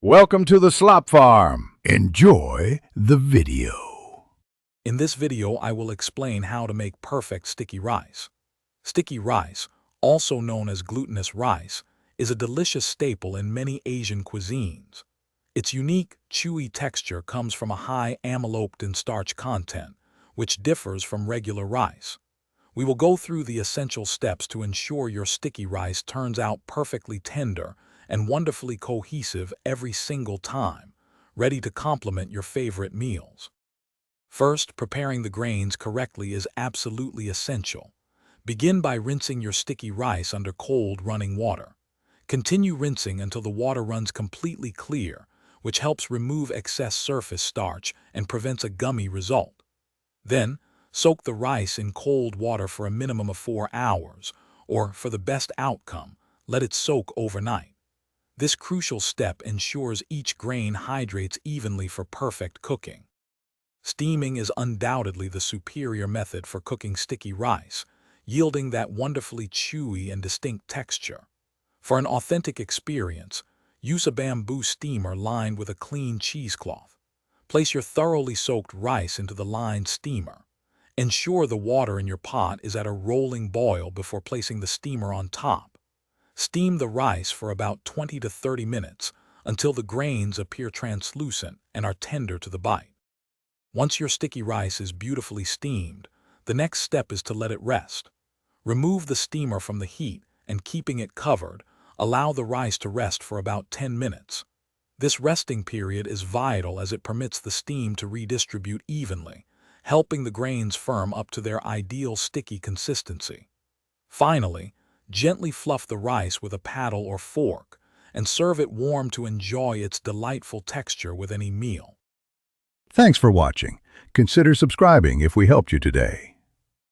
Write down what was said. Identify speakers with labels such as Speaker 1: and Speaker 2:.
Speaker 1: Welcome to the Slop Farm. Enjoy the video.
Speaker 2: In this video, I will explain how to make perfect sticky rice. Sticky rice, also known as glutinous rice, is a delicious staple in many Asian cuisines. Its unique, chewy texture comes from a high amylopectin starch content, which differs from regular rice. We will go through the essential steps to ensure your sticky rice turns out perfectly tender and wonderfully cohesive every single time, ready to complement your favorite meals. First, preparing the grains correctly is absolutely essential. Begin by rinsing your sticky rice under cold running water. Continue rinsing until the water runs completely clear, which helps remove excess surface starch and prevents a gummy result. Then, soak the rice in cold water for a minimum of 4 hours, or for the best outcome, let it soak overnight. This crucial step ensures each grain hydrates evenly for perfect cooking. Steaming is undoubtedly the superior method for cooking sticky rice, yielding that wonderfully chewy and distinct texture. For an authentic experience, use a bamboo steamer lined with a clean cheesecloth. Place your thoroughly soaked rice into the lined steamer. Ensure the water in your pot is at a rolling boil before placing the steamer on top. Steam the rice for about 20 to 30 minutes until the grains appear translucent and are tender to the bite. Once your sticky rice is beautifully steamed, the next step is to let it rest. Remove the steamer from the heat and, keeping it covered, allow the rice to rest for about 10 minutes. This resting period is vital as it permits the steam to redistribute evenly, helping the grains firm up to their ideal sticky consistency. Finally, gently fluff the rice with a paddle or fork and serve it warm to enjoy its delightful texture with any meal.
Speaker 1: Thanks for watching. Consider subscribing if we helped you today.